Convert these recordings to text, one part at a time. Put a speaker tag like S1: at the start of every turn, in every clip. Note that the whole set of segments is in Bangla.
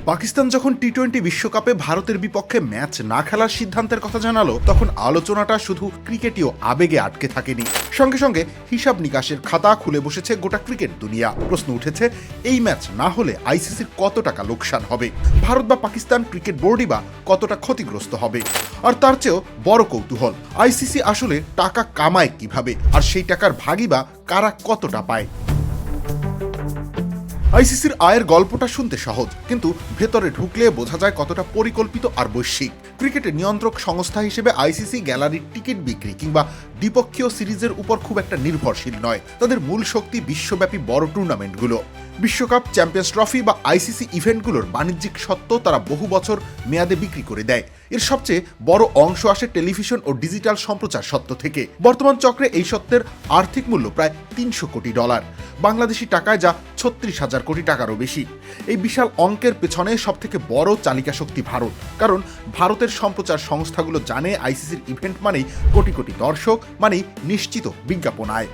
S1: পাকিস্তান যখন টি-20 বিশ্বকাপে ভারতের বিপক্ষে ম্যাচ না খেলার সিদ্ধান্তের কথা জানালো, তখন আলোচনাটা শুধু ক্রিকেটীয় আবেগে আটকে থাকেনি। সঙ্গে সঙ্গে হিসাব নিকাশের খাতা খুলে বসেছে গোটা ক্রিকেট দুনিয়া। প্রশ্ন উঠেছে, এই ম্যাচ না হলে আইসিসির কত টাকা লোকসান হবে, ভারত বা পাকিস্তান ক্রিকেট বোর্ডই বা কতটা ক্ষতিগ্রস্ত হবে। আর তার চেয়েও বড় কৌতূহল, আইসিসি আসলে টাকা কামায় কিভাবে, আর সেই টাকার ভাগই বা কারা কতটা পায়। আইসিসির আয়ের গল্পটা শুনতে সহজ, কিন্তু ভেতরে ঢুকলে বোঝা যায় কতটা পরিকল্পিত আর বৈশ্বিক। ক্রিকেটের নিয়ন্ত্রক সংস্থা হিসেবে আইসিসি গ্যালারির টিকিট বিক্রি কিংবা দ্বিপক্ষীয় সিরিজের উপর খুব একটা নির্ভরশীল নয়। তাদের মূল শক্তি বিশ্বব্যাপী বড় টুর্নামেন্টগুলো। বিশ্বকাপ, চ্যাম্পিয়ন্স ট্রফি বা আইসিসি ইভেন্টগুলোর বাণিজ্যিক সত্ত্ব তারা বহু বছর মেয়াদে বিক্রি করে দেয়। এর সবচেয়ে বড় অংশ আসে টেলিভিশন ও ডিজিটাল সম্প্রচার সত্ত্ব থেকে। বর্তমান চক্রে এই সত্ত্বের আর্থিক মূল্য প্রায় $300 কোটি, বাংলাদেশি টাকায় যা 36,000 কোটি টাকারও বেশি। এই বিশাল অঙ্কের পেছনে সবথেকে বড় চালিকা শক্তি ভারত, কারণ ভারতের সম্প্রচার সংস্থাগুলো জানে আইসিসির ইভেন্ট মানেই কোটি কোটি দর্শক, মানেই নিশ্চিত বিজ্ঞাপন আয়।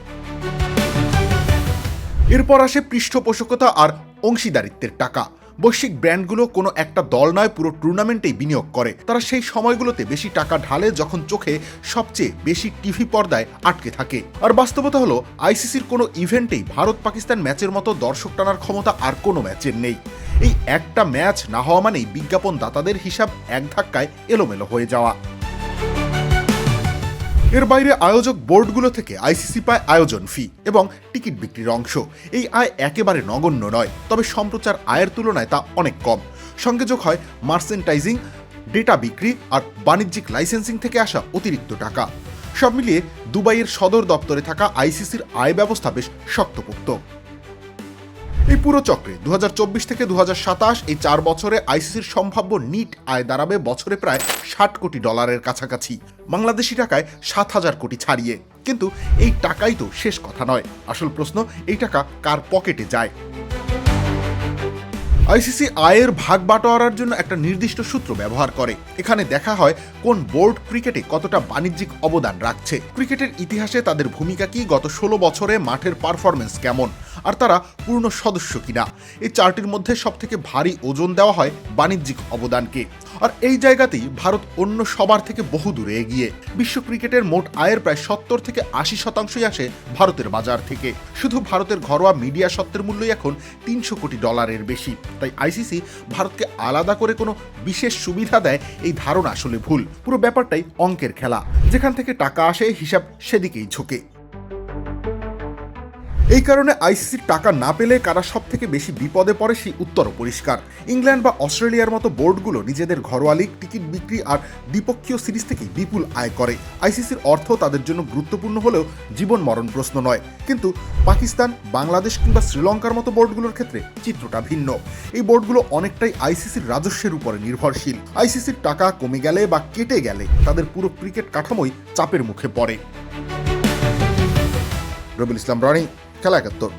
S1: এরপর আসে পৃষ্ঠপোষকতা আর অংশীদারিত্বের টাকা। বৈশ্বিক ব্র্যান্ডগুলো কোনো একটা দল নয়, পুরো টুর্নামেন্টেই বিনিয়োগ করে। তারা সেই সময়গুলোতে বেশি টাকা ঢালে যখন চোখে সবচেয়ে বেশি টিভি পর্দায় আটকে থাকে। আর বাস্তবতা হলো, আইসিসির কোনো ইভেন্টেই ভারত পাকিস্তান ম্যাচের মতো দর্শক টানার ক্ষমতা আর কোনো ম্যাচের নেই। এই একটা ম্যাচ না হওয়া মানেই বিজ্ঞাপন দাতাদের হিসাব এক ধাক্কায় এলোমেলো হয়ে যাওয়া। এর বাইরে আয়োজক বোর্ডগুলো থেকে আইসিসি পায় আয়োজন ফি এবং টিকিট বিক্রির অংশ। এই আয় একেবারে নগণ্য নয়, তবে সম্প্রচার আয়ের তুলনায় তা অনেক কম। সঙ্গে যোগ হয় মার্চেন্টাইজিং, ডেটা বিক্রি আর বাণিজ্যিক লাইসেন্সিং থেকে আসা অতিরিক্ত টাকা। সব মিলিয়ে দুবাইয়ের সদর দপ্তরে থাকা আইসিসির আয় ব্যবস্থা বেশ শক্তপোক্ত। এই পুরো চক্রে 2024 থেকে 2027 এই 4 বছরে আইসিসির সম্ভাব্য নিট আয় দাঁড়াবে বছরে প্রায় $60 কোটি কাছাকাছি, বাংলাদেশি টাকায় 7,000 কোটি ছাড়িয়ে। কিন্তু এই টাকাই তো শেষ কথা নয়। আসল প্রশ্ন, এই টাকা কার পকেটে যায়? আইসিসি আয়ের ভাগ বাটোয়ারার জন্য একটা নির্দিষ্ট সূত্র ব্যবহার করে। এখানে দেখা হয় কোন বোর্ড ক্রিকেটে কতটা বাণিজ্যিক অবদান রাখছে, ক্রিকেটের ইতিহাসে তাদের ভূমিকা কি, গত 16 বছরে মাঠের পারফরমেন্স কেমন, আর তারা পূর্ণ সদস্য কিনা। এই চারটির মধ্যে সবথেকে ভারী ওজন দেওয়া হয় বাণিজ্যিক অবদানকে। আর এই জায়গাতেই ভারত অন্য সবার থেকে বহু দূরে এগিয়ে। বিশ্ব ক্রিকেটের মোট আয়ের প্রায় 70 থেকে 80% আসে ভারতের বাজার থেকে। শুধু ভারতের ঘরোয়া মিডিয়া সত্ত্বের মূল্যই এখন $300 কোটি বেশি। তাই আইসিসি ভারতকে আলাদা করে কোনো বিশেষ সুবিধা দেয়, এই ধারণা আসলে ভুল। পুরো ব্যাপারটাই অঙ্কের খেলা, যেখান থেকে টাকা আসে হিসাব সেদিকেই ঝোঁকে। এই কারণে আইসিসির টাকা না পেলে কারা সব থেকে বেশি বিপদে পড়ে সেই উত্তরও পরিষ্কার। ইংল্যান্ড বা অস্ট্রেলিয়ার মতো বোর্ডগুলো নিজেদের ঘরোয়া লিগ, টিকিট বিক্রি আর দ্বিপক্ষীয় সিরিজ থেকে বিপুল আয় করে। আইসিসির অর্থ তাদের জন্য গুরুত্বপূর্ণ হলেও জীবন মরণ প্রশ্ন নয়। কিন্তু পাকিস্তান, বাংলাদেশ কিংবা শ্রীলঙ্কার মতো বোর্ডগুলোর ক্ষেত্রে চিত্রটা ভিন্ন। এই বোর্ডগুলো অনেকটাই আইসিসির রাজস্বের উপরে নির্ভরশীল। আইসিসির টাকা কমে গেলে বা কেটে গেলে তাদের পুরো ক্রিকেট কাঠামোই চাপের মুখে পড়ে। রবিউল ইসলাম রনি, খেলা 71।